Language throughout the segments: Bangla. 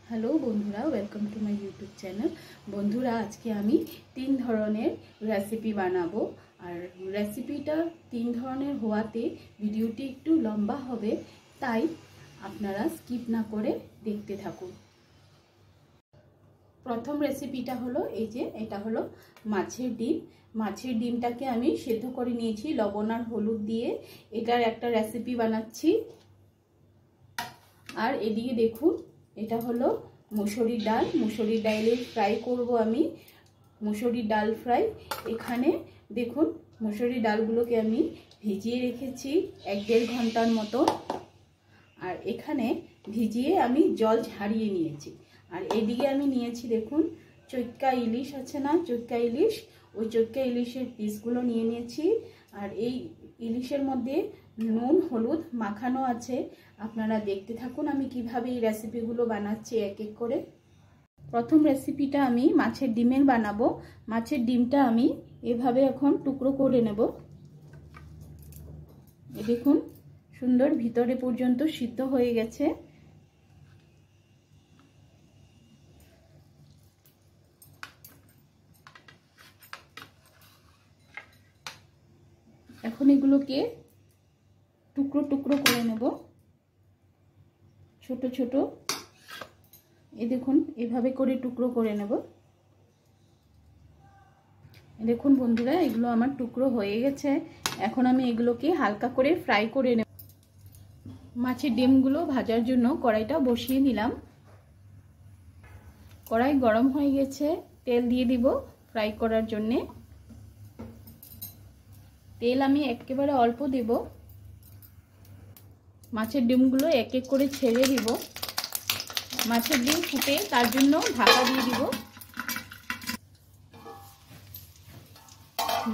হ্যালো বন্ধুরা, welcome to my YouTube channel. বন্ধুরা, আজকে আমি 3 ধরনের রেসিপি বানাবো। আর রেসিপিটা 3 ধরনের হওয়াতে ভিডিওটি একটু লম্বা হবে, তাই আপনারা স্কিপ না করে দেখতে থাকুন। প্রথম রেসিপিটা হলো এটা হলো মাছের ডিম। মাছের ডিমটাকে আমি সেদ্ধ করে নিয়েছি লবণ আর হলুদ দিয়ে। এটার একটা রেসিপি বানাচ্ছি। আর এদিকে দেখুন, এটা হলো মুসুরির ডাল। মুসুরির ডালের ফ্রাই করব আমি, মুসুরির ডাল ফ্রাই। এখানে দেখুন, মুসুরির ডালগুলোকে আমি ভিজিয়ে রেখেছি 1-1.5 ঘন্টার মতো। আর এখানে ভিজিয়ে আমি জল ঝারিয়ে নিয়েছি। আর এদিকে আমি নিয়েছি দেখুন, চৈক্কা ইলিশ আছে না, চৈক্কা ইলিশ, ওই চৈক্কা ইলিশের পিসগুলো নিয়ে নিয়েছি। আর এই ইলিশের মধ্যে নুন হলুদ মাখানো আছে। আপনারা দেখতে থাকুন আমি কিভাবে এই রেসিপিগুলো বানাচ্ছি এক এক করে। প্রথম রেসিপিটা আমি মাছের ডিমের বানাবো। মাছের ডিমটা আমি এভাবে এখন টুকরো করে নেব। দেখুন, সুন্দর ভিতরে পর্যন্ত সিদ্ধ হয়ে গেছে। এখন এগুলোকে টুকরো টুকরো করে নেব, ছোট ছোট। দেখুন, এভাবে করে টুকরো করে নেব। দেখুন বন্ধুরা, এগুলো আমার টুকরো হয়ে গেছে। এখন আমি এগুলোকে হালকা করে ফ্রাই করে নেব। মাছের ডিমগুলো ভাজার জন্য কড়াইটা বসিয়ে দিলাম। কড়াই গরম হয়ে গেছে, তেল দিয়ে দিব ফ্রাই করার জন্যে। তেল আমি একেবারে অল্প দেব। মাছের ডিমগুলো এক এক করে ছেড়ে দিব। মাছের ডিম ফুটে, তার জন্য ঢাকা দিয়ে দিব।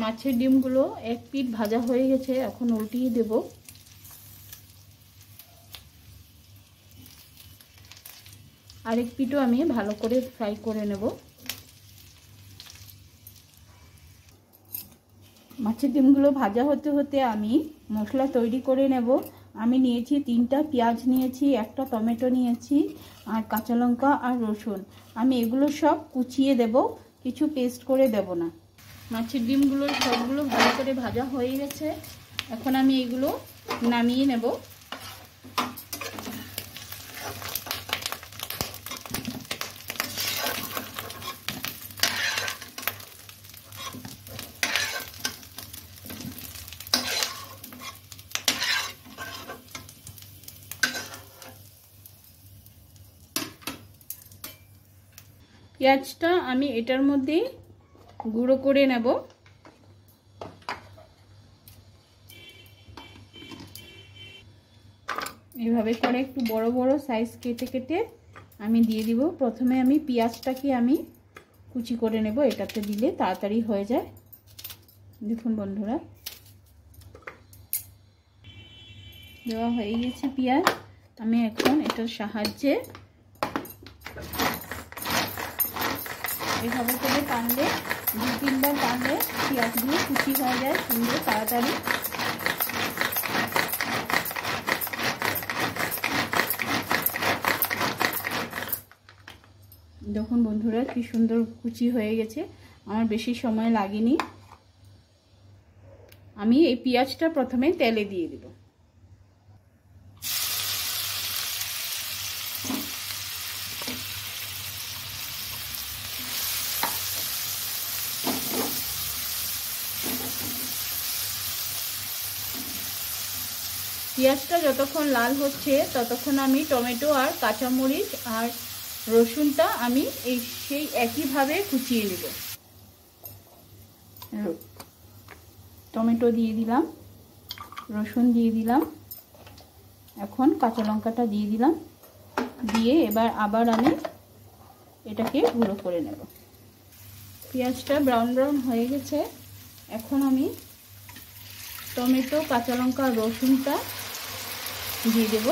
মাছের ডিমগুলো এক পিঠ ভাজা হয়ে গেছে, এখন উল্টিয়ে দেব। আরেক পিঠও আমি ভালো করে ফ্রাই করে নেব। মাছের ডিমগুলো ভাজা হতে হতে আমি মশলা তৈরি করে নেব। আমি নিয়েছি 3টা পেঁয়াজ নিয়েছি, 1টা টমেটো নিয়েছি, আর কাঁচা লঙ্কা আর রসুন। আমি এগুলো সব কুচিয়ে দেব, কিছু পেস্ট করে দেব না। মাছের ডিমগুলো সবগুলো ভালো করে ভাজা হয়ে গেছে। এখন আমি এগুলো নামিয়ে নেব। পেঁয়াজটা আমি এটার মধ্যে গুঁড়ো করে নেব। এভাবে করে একটু বড় বড় সাইজ কেটে কেটে আমি দিয়ে দিব। প্রথমে আমি পেঁয়াজটাকে আমি কুচি করে নেব, এটাতে দিলে তাড়াতাড়ি হয়ে যায়। দেখুন বন্ধুরা, দেওয়া হয়ে গেছে পেঁয়াজ। আমি এখন এটার সাহায্যে এভাবে করে টানলে, 2-3 বার টানলে পেঁয়াজগুলো কুচি হয়ে যায় সুন্দর তাড়াতাড়ি। দেখুন বন্ধুরা, কি সুন্দর কুচি হয়ে গেছে, আমার বেশি সময় লাগেনি। আমি এই পেঁয়াজটা প্রথমে তেলে দিয়ে দেব। পেঁয়াজটা যতক্ষণ লাল হচ্ছে ততক্ষণ আমি টমেটো আর কাঁচামরিচ আর রসুনটা আমি সেই একইভাবে কুচিয়ে নেব। টমেটো দিয়ে দিলাম, রসুন দিয়ে দিলাম, এখন কাঁচা লঙ্কাটা দিয়ে দিলাম। দিয়ে এবার আবার আমি এটাকে গুঁড়ো করে নেব। পেঁয়াজটা ব্রাউন ব্রাউন হয়ে গেছে। এখন আমি টমেটো কাঁচা লঙ্কা আর রসুনটা দিয়ে দেব।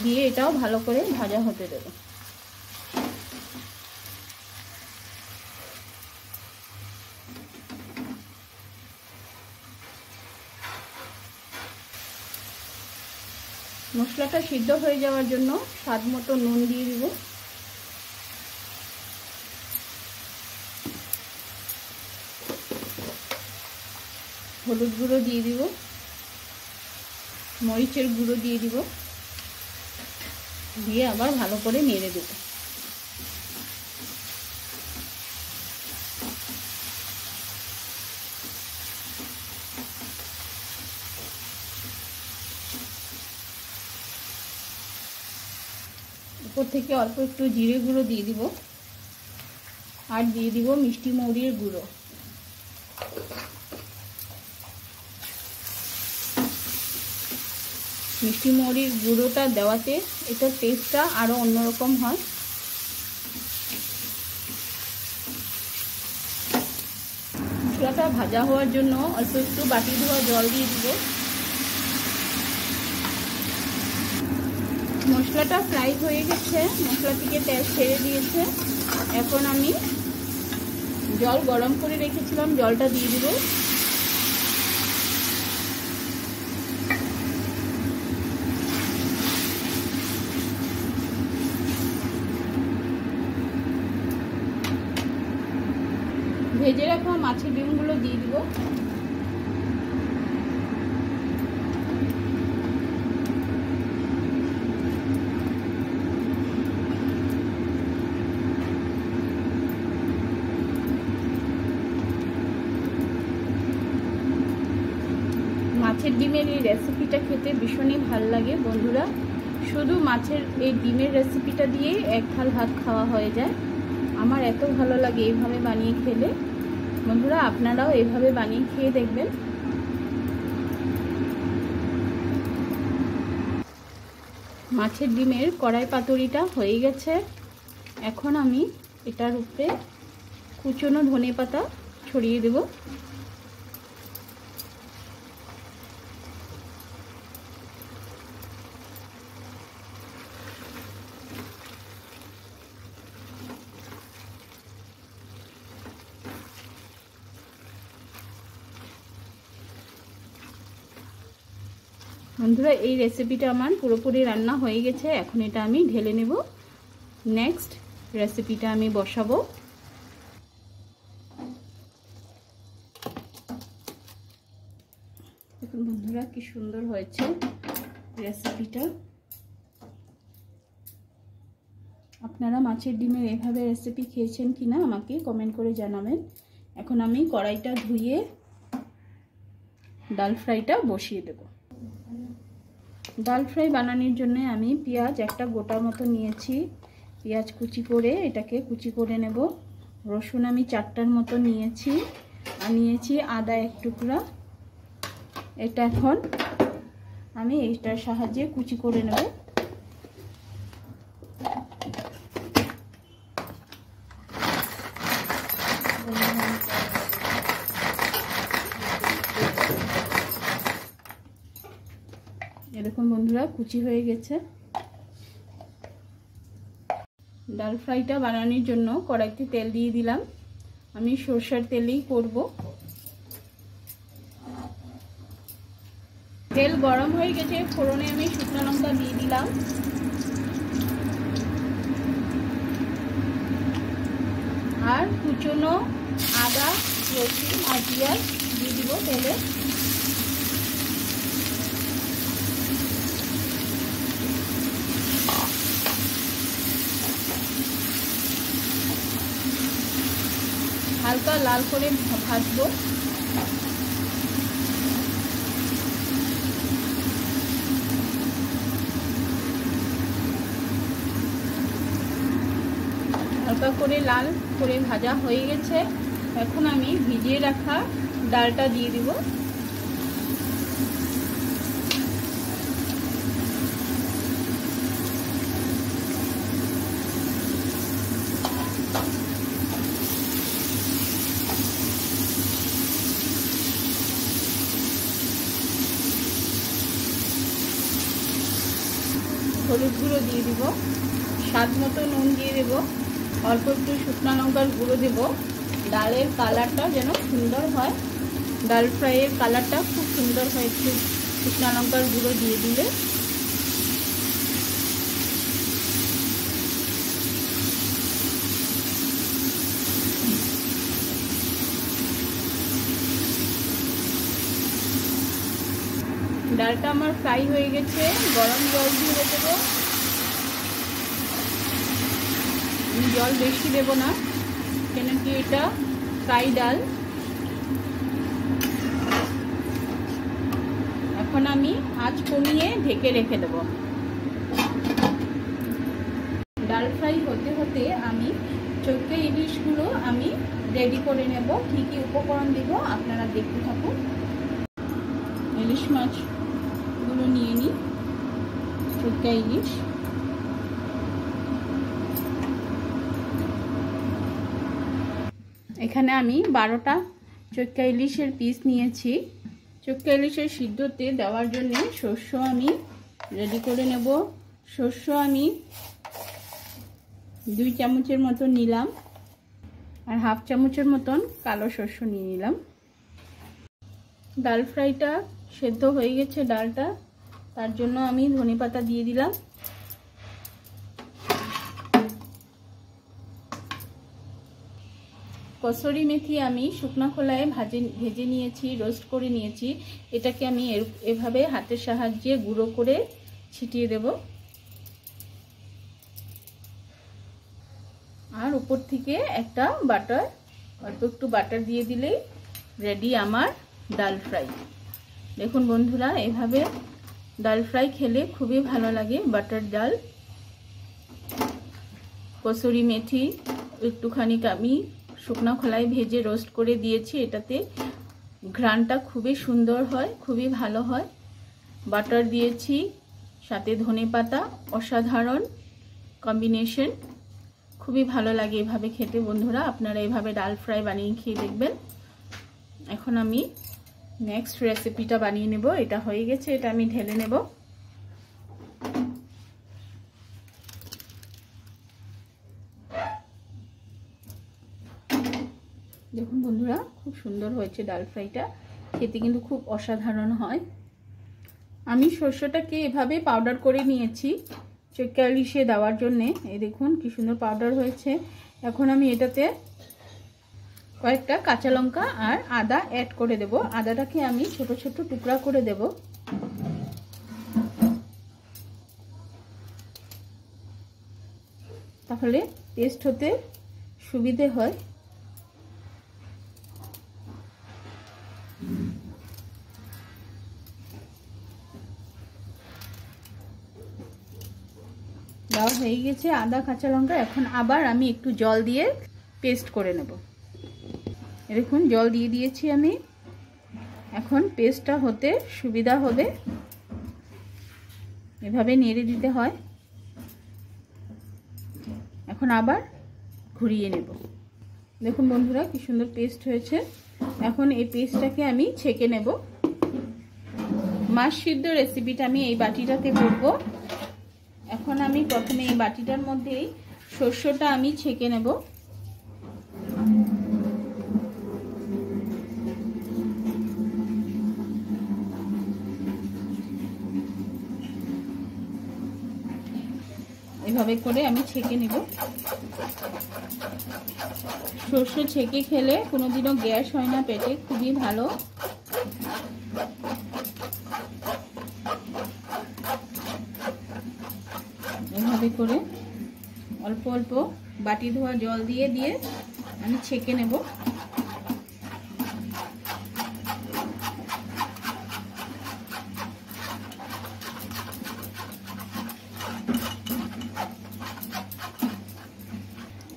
দিয়ে এটাও ভালো করে ভাজা হতে দেব। মশলাটা সিদ্ধ হয়ে যাওয়ার জন্য স্বাদ মতো নুন দিয়ে দিব। হলুদ গুঁড়ো দিয়ে দিব, মরিচের গুঁড়ো দিয়ে দিব, দিয়ে আবার ভালো করে নেড়ে দেব। উপর থেকে অল্প একটু জিরে গুঁড়ো দিয়ে দিব, আর দিয়ে দিব মিষ্টি মৌরির গুঁড়ো। মিষ্টি মৌরির গুঁড়োটা দেওয়াতে এটার টেস্টটা আরও অন্যরকম হয়। মশলাটা ভাজা হওয়ার জন্য অল্প একটু বাটি ধোয়া জল দিয়ে দিব। মশলাটা ফ্রাই হয়ে গেছে, মশলা থেকে তেল ছেড়ে দিয়েছে। এখন আমি জল গরম করে রেখেছিলাম, জলটা দিয়ে দিব। ভেজে রাখা মাছের ডিমগুলো দিয়ে দিব। মাছের ডিমের এই রেসিপিটা খেতে ভীষণই ভালো লাগে বন্ধুরা। শুধু মাছের এই ডিমের রেসিপিটা দিয়েই এক থাল ভাত খাওয়া হয়ে যায়। আমার এত ভালো লাগে এইভাবে বানিয়ে খেলে। বন্ধুরা আপনারাও এইভাবে বানিয়ে খেয়ে দেখবেন। মাছের ডিমের কড়াই পাতুরিটা হয়ে গেছে। এখন আমি এটার উপরে কুচনো ধনেপাতা ছড়িয়ে দেব। বন্ধুরা এই রেসিপিটা আমার পুরোপুরি রান্না হয়ে গেছে। এখন এটা আমি ঢেলে নেব। নেক্সট রেসিপিটা আমি বসাবো। দেখুন বন্ধুরা কি সুন্দর হয়েছে রেসিপিটা। আপনারা মাছের ডিমের এভাবে রেসিপি খেয়েছেন কিনা আমাকে কমেন্ট করে জানাবেন। এখন আমি কড়াইটা ধুয়ে ডাল ফ্রাইটা বসিয়ে দেব। ডাল ফ্রাই বানানোর জন্য আমি পেঁয়াজ একটা গোটা মতো নিয়েছি। পেঁয়াজ কুচি করে এটাকে কুচি করে নেব। রসুন আমি 4টার মতো নিয়েছি, আর নিয়েছি আদা 1 টুকরা। এটা এখন আমি এইটার সাহায্যে কুচি করে নেব। এরকম বন্ধুরা কুচি হয়ে গেছে। ডাল ফ্রাইটা বানানোর জন্য কড়াইতে তেল দিয়ে দিলাম। আমি সরষের তেলেই করব। তেল গরম হয়ে গেছে, ফোড়নে আমি শুকনো লঙ্কা দিয়ে দিলাম। আর কুচনো আদা, রসুন আর পেঁয়াজ দিয়ে দিব তেলে। হালকা লাল করে ভাজবো। হালকা করে লাল করে ভাজা হয়ে গেছে। এখন আমি ভিজিয়ে রাখা ডালটা দিয়ে দিব। হলুদ গুঁড়ো দিয়ে দিব, স্বাদ মতো নুন দিয়ে দেব, অল্প একটু শুকনো লঙ্কার গুঁড়ো দেব। ডালের কালারটা যেন সুন্দর হয়, ডাল ফ্রাইয়ের কালারটা খুব সুন্দর হয় একটু শুকনো লঙ্কার গুঁড়ো দিয়ে দিলে। ডালটা আমার ফ্রাই হয়ে গেছে, গরম জল দিয়ে দেবো। জল বেশি দেব না, কেন কি এটা ফ্রাই ডাল। এখন আমি আঁচ কমিয়ে ঢেকে রেখে দেব। ডাল ফ্রাই হতে হতে আমি চটকে ইলিশগুলো আমি রেডি করে নেব। কী কী উপকরণ দেব আপনারা দেখতে থাকুন। ইলিশ মাছগুলো নিয়ে নিই, চটকা ইলিশ। এখানে আমি 12টা চটকা ইলিশের পিস নিয়েছি। চটকা ইলিশের সিদ্ধতে দেওয়ার জন্য শস্য আমি রেডি করে নেব। শস্য আমি 2 চামচের মতো নিলাম, আর হাফ চামচের মতন কালো শস্য নিয়ে নিলাম। ডাল ফ্রাইটা সেদ্ধ হয়ে গেছে ডালটা, তার জন্য আমি ধনেপাতা দিয়ে দিলাম। কসুরি মেথি আমি শুকনো খোলায় ভেজে নিয়েছি, রোস্ট করে নিয়েছি। এটাকে আমি এভাবে হাতের সাহায্যে গুঁড়ো করে ছিটিয়ে দেব, আর উপর থেকে একটা বাটার, অল্প একটু বাটার দিয়ে দিলেই রেডি আমার ডাল ফ্রাই। দেখুন বন্ধুরা, এভাবে ডাল ফ্রাই খেলে খুবই ভালো লাগে। বাটার ডাল, কসুরি মেথি একটুখানি আমি শুকনো খোলায় ভেজে রোস্ট করে দিয়েছি। এটাতে ঘ্রাণটা খুবই সুন্দর হয়, খুবই ভালো হয়। বাটার দিয়েছি, সাথে ধনেপাতা, অসাধারণ কম্বিনেশন, খুবই ভালো লাগে এভাবে খেতে। বন্ধুরা, আপনারা এভাবে ডাল ফ্রাই বানিয়ে খেয়ে দেখবেন। এখন আমি নেক্সট রেসিপিটা বানিয়ে নেব। এটা হয়ে গেছে, এটা আমি ঢেলে নেব। দেখুন বন্ধুরা, খুব সুন্দর হয়েছে ডাল ফ্রাইটা, খেতে কিন্তু খুব অসাধারণ হয়। আমি শস্যটাকে এভাবে পাউডার করে নিয়েছি চটকা ইলিশে দেওয়ার জন্যে। এই দেখুন কি সুন্দর পাউডার হয়েছে। এখন আমি এটাতে কয়েকটা কাঁচা লঙ্কা আর আদা অ্যাড করে দেব। আদাটাকে আমি ছোট ছোট টুকরা করে দেব। তাহলে পেস্ট হতে সুবিধে হয়। দেওয়া হয়ে গেছে আদা কাঁচা লঙ্কা। এখন আবার আমি একটু জল দিয়ে পেস্ট করে নেব। দেখুন জল দিয়ে দিয়েছি আমি। এখন পেস্টটা হতে সুবিধা হবে, এভাবে নেড়ে দিতে হয়। এখন আবার ঘুরিয়ে নেব। দেখুন বন্ধুরা, কি সুন্দর পেস্ট হয়েছে। এখন এই পেস্টটাকে আমি ছেঁকে নেব। মাছ সিদ্ধ রেসিপিটা আমি এই বাটিটাতে করব। এখন আমি প্রথমে এই বাটিটার মধ্যেই শস্যটা আমি ছেঁকে নেব। এভাবে করে আমি ছেঁকে নেব। শস্য ছেঁকে খেলে কোনোদিনও গ্যাস হয় না পেটে, খুবই ভালো। এভাবে করে অল্প অল্প বাটি ধোয়া জল দিয়ে দিয়ে আমি ছেঁকে নেব।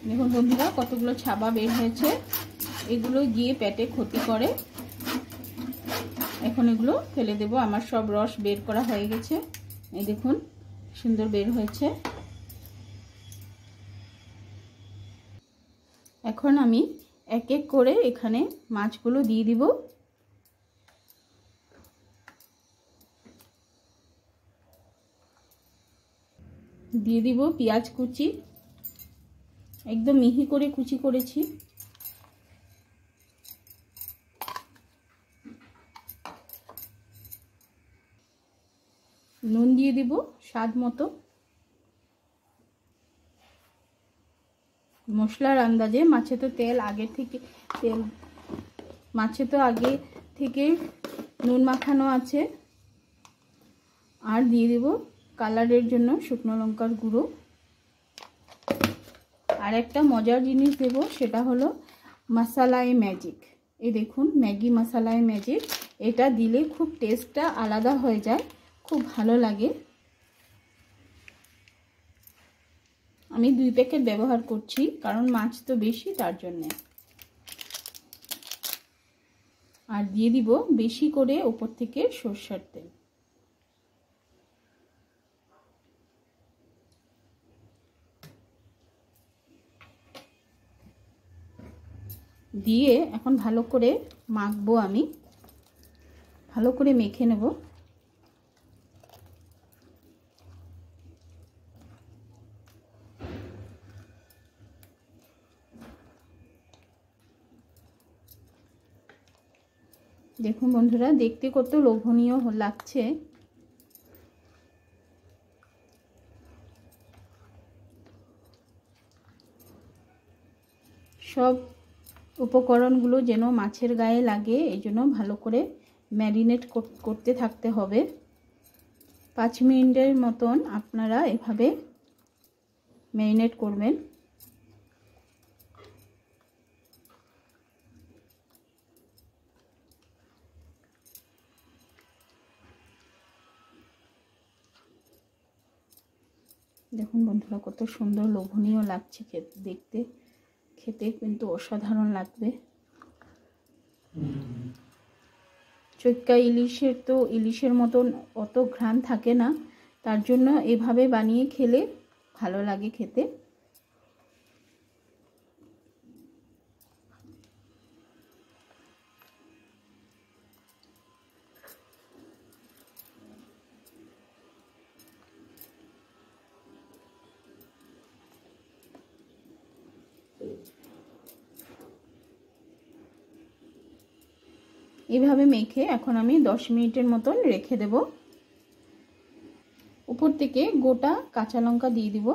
দেখুন বন্ধুরা, কতগুলো ছাবা বের হয়েছে। এগুলো গিয়ে পেটে ক্ষতি করে। এখন এগুলো ফেলে দেব। আমার সব রস বের করা হয়ে গেছে। এই দেখুন সুন্দর বের হয়েছে। এখন আমি এক এক করে এখানে মাছগুলো দিয়ে দিব। দিয়ে দিব পেঁয়াজ কুচি, একদম মিহি করে কুচি করেছি। নুন দিয়ে দিব স্বাদ মতো। মশলার আন্দাজে, মাছে তো আগে থেকে নুন মাখানো আছে। আর দিয়ে দেব কালারের জন্য শুকনো লঙ্কার গুঁড়ো। আর একটা মজার জিনিস দেব, সেটা হলো মশালাই ম্যাজিক। এই দেখুন ম্যাগি মশালাই ম্যাজিক, এটা দিলে খুব টেস্টটা আলাদা হয়ে যায়, খুব ভালো লাগে। আমি 2 প্যাকেট ব্যবহার করছি, কারণ মাছ তো বেশি তার জন্যে। আর দিয়ে দিব বেশি করে উপর থেকে সরষের তেল। দিয়ে এখন ভালো করে মাখবো, আমি ভালো করে মেখে নেব। দেখুন বন্ধুরা, দেখতে কত লোভনীয় লাগছে। সব উপকরণগুলো যেন মাছের গায়ে লাগে, এই জন্য ভালো করে ম্যারিনেট করতে থাকতে হবে। 5 মিনিটের মতন আপনারা এভাবে ম্যারিনেট করবেন। দেখুন বন্ধুরা, কত সুন্দর লোভনীয় লাগছে দেখতে, খেতে কিন্তু অসাধারণ লাগবে। চৈক্কা ইলিশের তো ইলিশের মতন অত ঘ্রাণ থাকে না, তার জন্য এভাবে বানিয়ে খেলে ভালো লাগে খেতে। এভাবে মেখে এখন আমি 10 মিনিটের মতন রেখে দেব। উপর থেকে গোটা কাঁচা লঙ্কা দিয়ে দিব।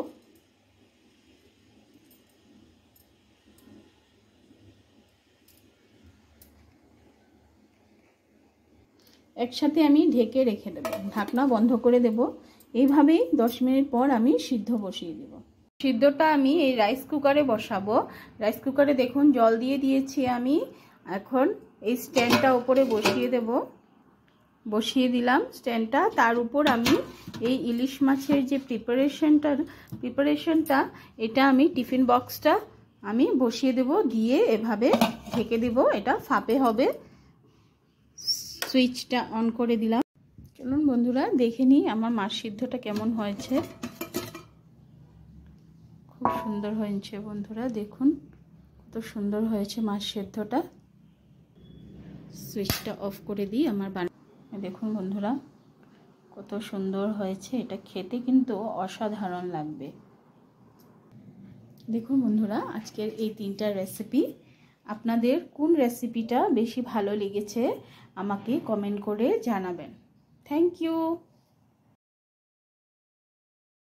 একসাথে আমি ঢেকে রেখে দেব, ঢাকনা বন্ধ করে দেব। এইভাবেই 10 মিনিট পর আমি সিদ্ধ বসিয়ে দেব। সিদ্ধটা আমি এই রাইস কুকারে বসাবো। রাইস কুকারে দেখুন জল দিয়ে দিয়েছি আমি। এখন এই স্ট্যান্ডটা উপরে বসিয়ে দিলাম স্ট্যান্ডটা। তার উপর আমি এই ইলিশ মাছের যে প্রিপারেশনটা এটা আমি টিফিন বক্সটা আমি বসিয়ে দেব, দিয়ে এভাবে ঢেকে দেব। এটা ফাঁপে হবে। সুইচটা অন করে দিলাম। চলুন বন্ধুরা দেখে নিই আমার মাছ সিদ্ধটা কেমন হয়েছে। খুব সুন্দর হয়েছে বন্ধুরা, দেখুন কত সুন্দর হয়েছে মাছ সিদ্ধটা। সুইচটা অফ করে দিই আমার দেখুন বন্ধুরা কত সুন্দর হয়েছে। এটা খেতে কিন্তু অসাধারণ লাগবে। দেখুন বন্ধুরা, আজকের এই 3টা রেসিপি, আপনাদের কোন রেসিপিটা বেশি ভালো লেগেছে আমাকে কমেন্ট করে জানাবেন। Thank you.